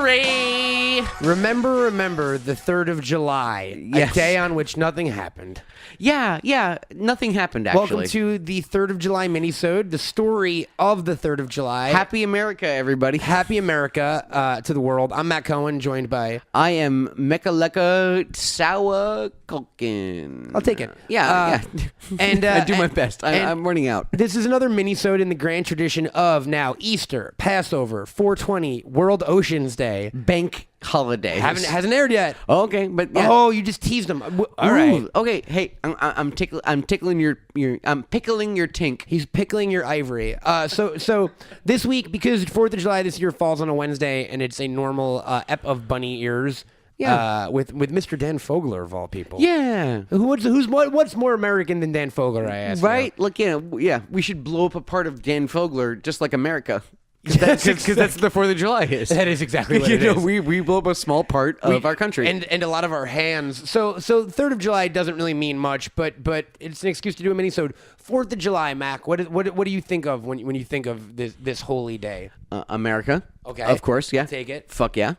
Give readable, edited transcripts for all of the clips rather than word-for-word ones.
history. Remember the 3rd of July, Yes. a day on which nothing happened. Yeah, nothing happened, actually. Welcome to the 3rd of July Minisode, the story of the 3rd of July. Happy America, everybody. Happy America to the world. I'm Matt Cohen, joined by... I am Merica Sour Culkin. I'll take it. Yeah. And I do my best. I'm running out. This is another Minisode in the grand tradition of now Easter, Passover, 420, World Oceans Day. Bank holidays. Hasn't aired yet. Okay, but yeah. Oh, you just teased them. All right. Ooh, okay. Hey, I'm tickling your I'm pickling your tink. He's pickling your ivory. So this week, because 4th of July this year falls on a Wednesday, and it's a normal ep of bunny ears. Yeah. With Mr. Dan Fogler of all people. Yeah. What's more American than Dan Fogler? I ask. Right. Like we should blow up a part of Dan Fogler just like America. Because that's the 4th of July is. That is exactly what it is. We blow up a small part of our country. And a lot of our hands. So 3rd of July doesn't really mean much, but it's an excuse to do a minisode. 4th of July, Mac, what do you think of when you think of this holy day? America. Okay. Of course, yeah. Take it. Fuck yeah.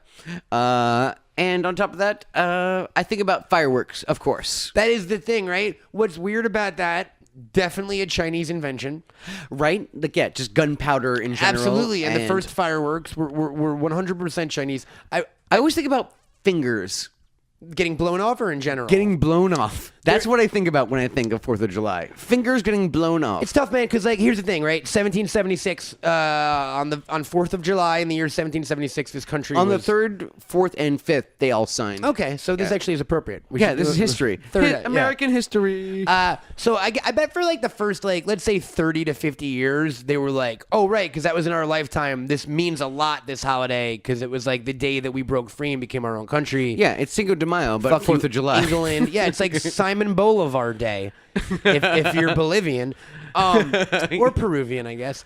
And on top of that, I think about fireworks, of course. That is the thing, right? What's weird about that? Definitely a Chinese invention, right? Like, yeah, just gunpowder in general. Absolutely, and the first fireworks were 100% Chinese. I always think about fingers getting blown off, or in general getting blown off. That's what I think about when I think of 4th of July. Fingers getting blown off. It's tough, man, because here's the thing, right? 1776 on 4th of July in the year 1776, this country on was... the 3rd, 4th, and 5th they all signed. Okay, so this actually is appropriate. This is history. American history. So I bet for the first let's say 30 to 50 years they were like, oh right, because that was in our lifetime. This means a lot, this holiday, because it was the day that we broke free and became our own country. Yeah, it's Cinco de Mayo, but 4th of July. England. Yeah, it's like Simon Bolivar Day, if you're Bolivian, or Peruvian, I guess.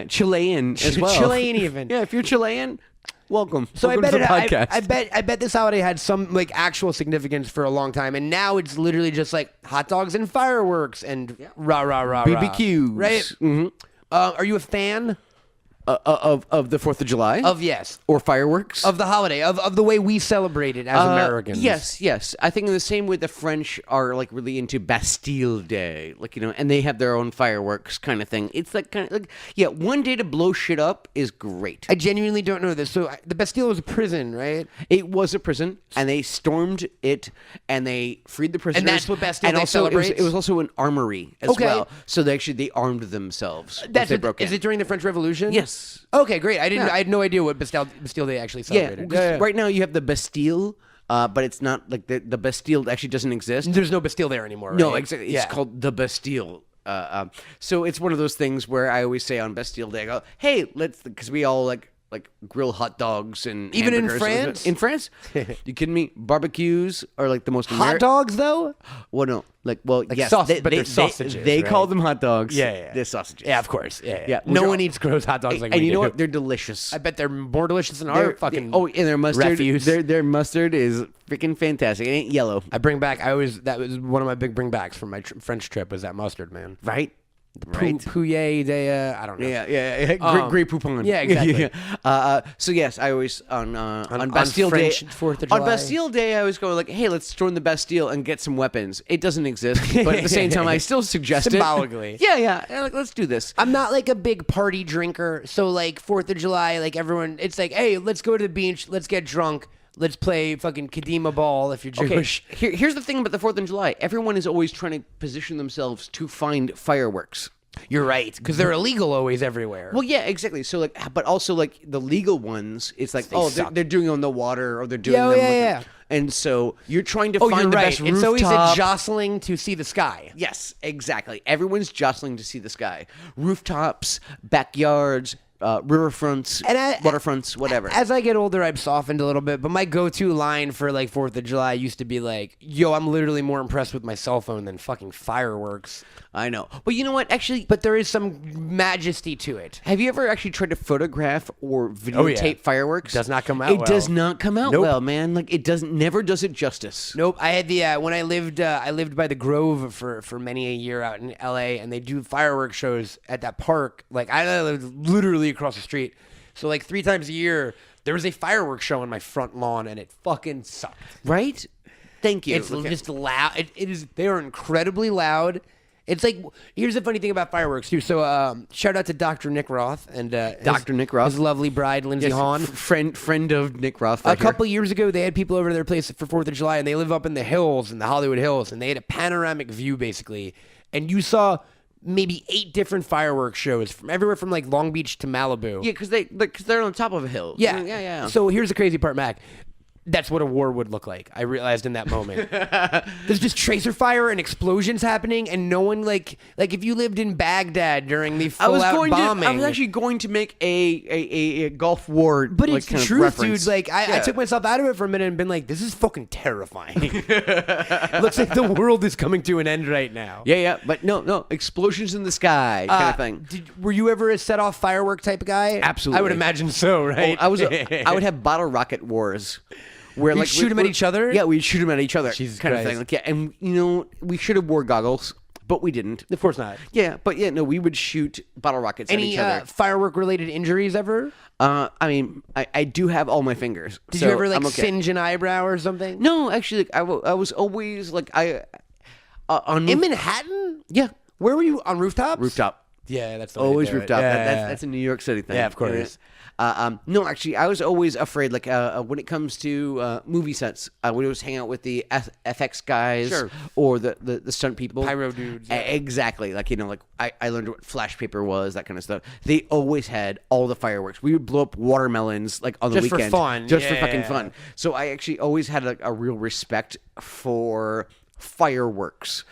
Chilean as well. Chilean even. Yeah, if you're Chilean, welcome. So welcome to the podcast. I bet this holiday had some actual significance for a long time, and now it's literally just hot dogs and fireworks and rah rah rah BBQs, right? Mm-hmm. Are you a fan? Of the 4th of July? Yes. Or fireworks? Of the holiday, of the way we celebrate it as Americans. Yes. I think in the same way the French are really into Bastille Day, and they have their own fireworks kind of thing. It's one day to blow shit up is great. I genuinely don't know this. So the Bastille was a prison, right? It was a prison, and they stormed it, and they freed the prisoners. And that's what Bastille Day also, celebrates? it was also an armory as well. So they armed themselves. Is it during the French Revolution? Yes. Okay, great. I had no idea what Bastille Day actually celebrated. Yeah. Right now you have the Bastille, but it's not the Bastille actually doesn't exist. There's no Bastille there anymore, right? No, exactly. It's called the Bastille. So it's one of those things where I always say on Bastille Day, I go, hey, because we all grill hot dogs and even in France. In France, you kidding me? Barbecues are the most hot dogs though. Well, no, yes, they're sausages. They right? call them hot dogs. Yeah. They're sausages. Yeah, of course. Yeah. Well, No one eats gross hot dogs like we do. And you know what? They're delicious. I bet they're more delicious than our fucking. And their mustard. refuse. Their mustard is freaking fantastic. It ain't yellow. That was one of my big bringbacks from my French trip, was that mustard, man. Right. Pouillet de, I don't know. Yeah. Great poupon. Yeah, exactly. So yes, I always on Bastille on Day, French 4th of July. on Bastille Day, I always go hey, let's storm the Bastille and get some weapons. It doesn't exist, but at the same time, I still suggest symbolically. it. Yeah. Let's do this. I'm not a big party drinker, so 4th of July, everyone, it's hey, let's go to the beach, let's get drunk. Let's play fucking Kadima ball if you're Jewish. Okay. Here's the thing about the 4th of July. Everyone is always trying to position themselves to find fireworks. You're right, because they're illegal always everywhere. Well, yeah, exactly. So, but also, the legal ones, it's they're doing it on the water, or they're doing them. Yeah. And so you're trying to find the best rooftop. It's always a jostling to see the sky. Yes, exactly. Everyone's jostling to see the sky. Rooftops, backyards, riverfronts, waterfronts, whatever. As I get older, I've softened a little bit, but my go-to line for 4th of July used to be yo, I'm literally more impressed with my cell phone than fucking fireworks. I know. But you know what? Actually, but there is some majesty to it. Have you ever actually tried to photograph or videotape fireworks? Does not come out well. It does not come out well, man. It never does it justice. Nope. I had the when I lived by the Grove for many a year out in LA, and they do fireworks shows at that park. I lived literally across the street. So 3 times a year, There was a fireworks show on my front lawn, and it fucking sucked. Right? Thank you. It's just loud. It is. They are incredibly loud. It's like, here's the funny thing about fireworks too. So shout out to Dr. Nick Roth and Dr. Nick Roth, his lovely bride Lindsay Hahn, friend of Nick Roth. A couple years ago, they had people over to their place for 4th of July, and they live up in the hills, in the Hollywood Hills, and they had a panoramic view basically, and you saw maybe 8 different fireworks shows from everywhere from like Long Beach to Malibu. Yeah, because they're on top of a hill. Yeah. So here's the crazy part, Mac. That's what a war would look like. I realized in that moment. There's just tracer fire and explosions happening, and no one like if you lived in Baghdad during the full-out bombing. I was actually going to make a Gulf War, but like, it's the kind of truth, reference. dude. Like I took myself out of it for a minute and been like, this is fucking terrifying. Looks like the world is coming to an end right now. Yeah, but no, explosions in the sky kind of thing. Were you ever a set off firework type of guy? Absolutely. I would imagine so, right? I would have bottle rocket wars. Where You'd shoot them at each other? Yeah, we'd shoot them at each other. Jesus kind Christ. of thing. Like, yeah, and we should have wore goggles, but we didn't. Of course not. Yeah, but we would shoot bottle rockets at each other. Any firework related injuries ever? I mean, I do have all my fingers. Did you ever like singe an eyebrow or something? No, actually, I was always like in Manhattan. Yeah, where were you on rooftops? Rooftop. Yeah, that's the always way to do rooftop. It. Yeah, That's a New York City thing. Yeah, of course. No, actually, I was always afraid. Like when it comes to movie sets, I would always hang out with the FX guys, Sure. or the stunt people, pyro dudes. Yeah. Exactly. Like like I learned what flash paper was, that kind of stuff. They always had all the fireworks. We would blow up watermelons like on the Just weekend, for fun. just for Yeah. fucking fun. So I actually always had a real respect for fireworks,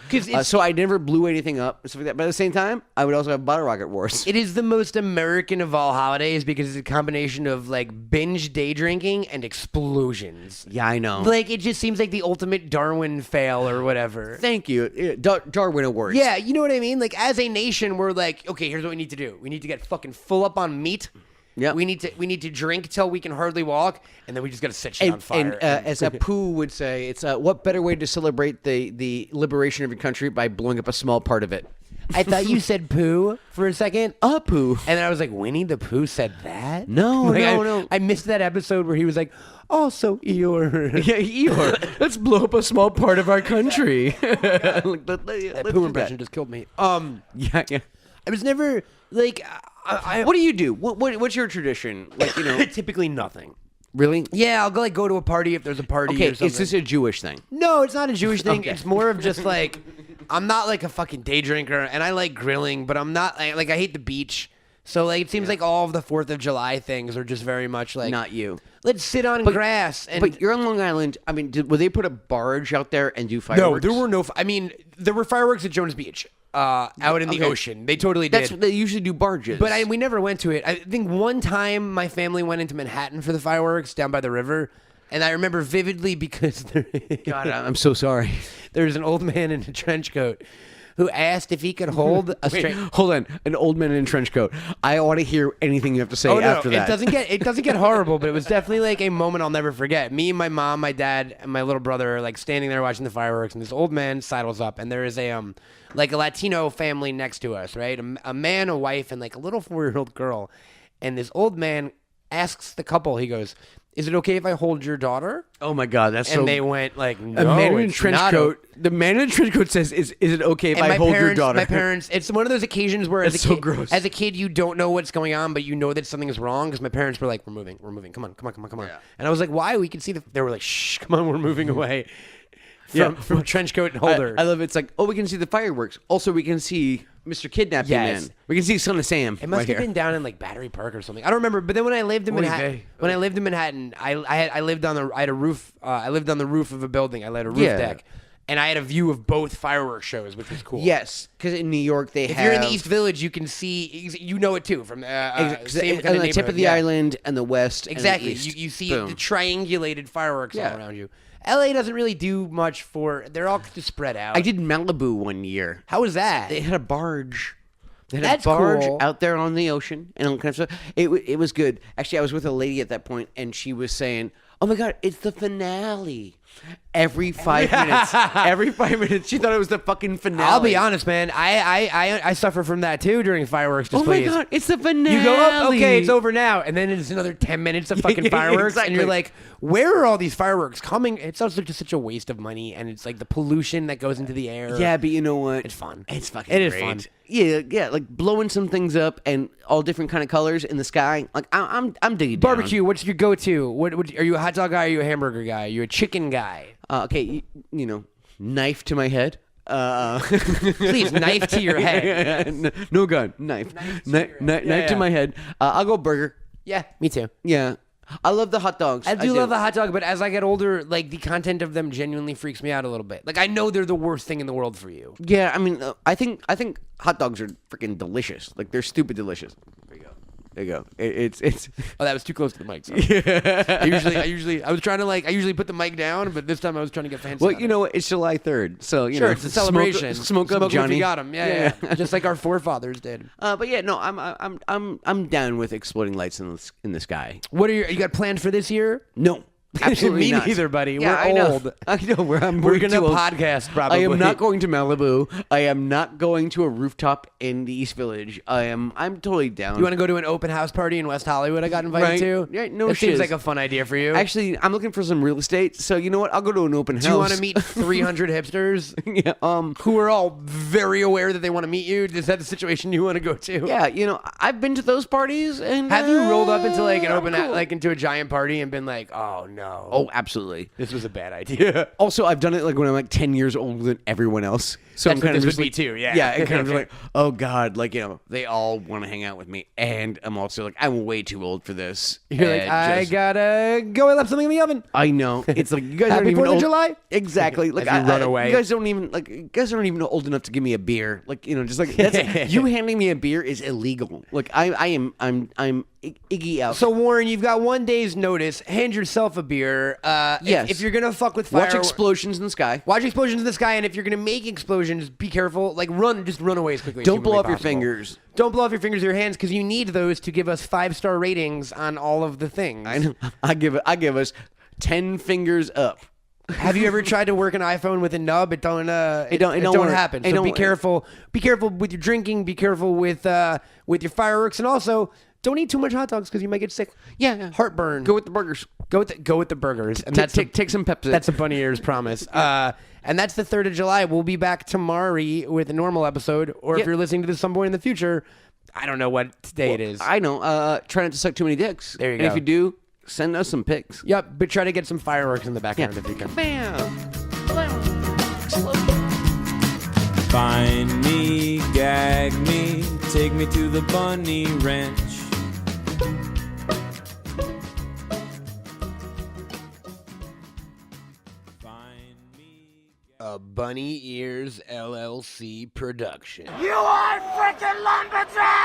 so I never blew anything up and stuff like that. But at the same time, I would also have bottle rocket wars. It is the most American of all holidays because it's a combination of like binge day drinking and explosions. Yeah, I know. Like it just seems like the ultimate Darwin fail or whatever. Thank you, Darwin Awards. Yeah, you know what I mean? Like as a nation, we're like, okay, here's what we need to do. We need to get fucking full up on meat. Yeah. We need to drink till we can hardly walk, and then we just got to set shit on fire. And as Apu would say, it's what better way to celebrate the liberation of your country by blowing up a small part of it. I thought you said poo for a second. Apu. And then I was like, Winnie the Pooh said that? No, Like, no. I missed that episode where he was like, also Eeyore. Yeah, Eeyore. Let's blow up a small part of our country. That Pooh impression just killed me. Yeah. I was never like What do you do? What's your tradition? Like, typically nothing. Really? Yeah, I'll go to a party if there's a party Okay, or something. is this a Jewish thing? No, it's not a Jewish thing. Okay. It's more of just like I'm not like a fucking day drinker, and I like grilling, but I'm not like I hate the beach. So like it seems like all of the 4th of July things are just very much like Not you. Let's sit on grass. And But you're on Long Island. I mean, would they put a barge out there and do no, fireworks? there were no. I mean, there were fireworks at Jones Beach, out in the ocean. They totally did. That's what they usually do, barges. But we never went to it. I think one time my family went into Manhattan for the fireworks down by the river, and I remember vividly because God, I'm so sorry. there's an old man in a trench coat who asked if he could hold a Wait, hold on, an old man in a trench coat. I want to hear anything you have to say after that. It doesn't get horrible, but it was definitely like a moment I'll never forget. Me, my mom, my dad, and my little brother are like standing there watching the fireworks, and this old man sidles up, and there is a like a Latino family next to us, right? A man, a wife, and like a little 4-year-old girl, and this old man asks the couple, he goes, "Is it okay if I hold your daughter?" Oh my God, that's And so. they went like, "No, A man in a it's trench not coat. The man in a trench coat says, "Is it okay if And I my hold parents, your daughter?" My parents, it's one of those occasions where That's so gross. as a kid, you don't know what's going on, but you know that something is wrong because my parents were like, we're moving. Come on. Yeah. And I was like, why? We can see they were like, shh, come on, we're moving away from trench coat and I holder. love it. It's like, oh, we can see the fireworks. Also, we can see Mr. Kidnapping Yes. Man. We can see Son of Sam. It must right have here. been down in like Battery Park or something. I don't remember. But then when I lived in Manhattan, I lived on the I had a roof. I lived on the roof of a building. I had a roof Yeah. deck, and I had a view of both fireworks shows, which was cool. Yes, because in New York they If have. you're in the East Village, you can see. You know it too from same kind on of the tip of the neighborhood, yeah. island and the west. and the Exactly. east. You see Boom. the triangulated fireworks Yeah. all around you. LA doesn't really do much for. They're all just spread out. I did Malibu one year. How was that? They had a barge. They had That's a barge cool. out there on the ocean and all kinds of stuff. It was good. Actually, I was with a lady at that point, and she was saying, Oh my God, it's the finale. Every 5 minutes. Every 5 minutes. She thought it was the fucking finale. I'll be honest, man. I suffer from that too during fireworks Oh my displays. God, it's the finale. You go, oh, okay, it's over now, and then it's another 10 minutes of fucking fireworks, Exactly. and you're like, where are all these fireworks coming? It's also just such a waste of money, and it's like the pollution that goes into the air. Yeah, but you know what? It's fun. It's fucking It is great. fun. Yeah, like blowing some things up and all different kind of colors in the sky. Like I'm digging Barbecue, what's your go-to? What are you a hot dog guy? Are you a hamburger guy? Are you a chicken guy? Okay, you know, knife to my head. Please, knife to your head. No gun, knife. Knife to my head. I'll go burger. Yeah, me too. Yeah. I love the hot dogs. I do love the hot dog, but as I get older, like the content of them genuinely freaks me out a little bit. Like I know they're the worst thing in the world for you. Yeah, I mean, I think hot dogs are freaking delicious. Like they're stupid delicious. There you go. It's. Oh, that was too close to the mic. Sorry. I usually put the mic down, but this time I was trying to get fancy. Well, you know what? It's July 3rd, so you know it's a celebration. Smoke up, if Johnny. you got them. Yeah. Just like our forefathers did. But yeah, no, I'm down with exploding lights in the sky. What are you got planned for this year? No. Absolutely Me not. neither, buddy. Yeah, We're I know. old. I know. We're We're going gonna to podcast probably. I am not going to Malibu. I am not going to a rooftop in the East Village. I'm totally down. You want to go to an open house party in West Hollywood? I got invited Right. to. Yeah, no That seems shiz. like a fun idea for you. Actually, I'm looking for some real estate. So you know what? I'll go to an open house. do you want to meet 300 hipsters Yeah. who are all very aware that they want to meet you? Is that the situation you want to go to? Yeah. You know, I've been to those parties, and Have you rolled up into like an I'm open cool. like into a giant party and been like, oh no, Oh, absolutely. this was a bad idea? Also, I've done it like when I'm like 10 years older than everyone else. So That's I'm kind what of this just would be like, too, yeah. Yeah, and kind of like, oh God, like, you know, they all want to hang out with me. And I'm also like, I'm way too old for this. You're like, And I just- gotta go and left something in the oven. I know. It's like, you guys aren't Happy even 4th of old. July? Exactly. Like, As you run away. You guys don't even, like, you guys aren't even old enough to give me a beer. Like, you know, just like, that's, you handing me a beer is illegal. Like, I'm Iggy out. So Warren, you've got 1 day's notice. Hand yourself a beer. Yes. If you're gonna fuck with Watch fire, explosions in the sky. watch explosions in the sky, and if you're gonna make explosions, be careful. Like just run away as quickly. as Don't blow humanly up your possible. fingers. Don't blow off your fingers or your hands because you need those to give us 5-star ratings on all of the things. I know. I give us 10 fingers up. Have you ever tried to work an iPhone with a nub? It don't work. happen. It So don't be work. careful. Be careful with your drinking. Be careful with your fireworks, and also don't eat too much hot dogs because you might get sick. Yeah. Heartburn. Go with the burgers. Go with the burgers, and Take some Pepsi. That's a bunny ears promise. And that's the 3rd of July. We'll be back tomorrow with a normal episode, or if Yep. you're listening to this some point in the future, I don't know what day it is. I know. Try not to suck too many dicks. There you and go. if you do, send us some pics. Yep, but try to get some fireworks in the Yeah. background if you can. Bam. Find me, gag me, take me to the bunny ranch. Find me. A Bunny Ears LLC production. You are freaking lumberjack!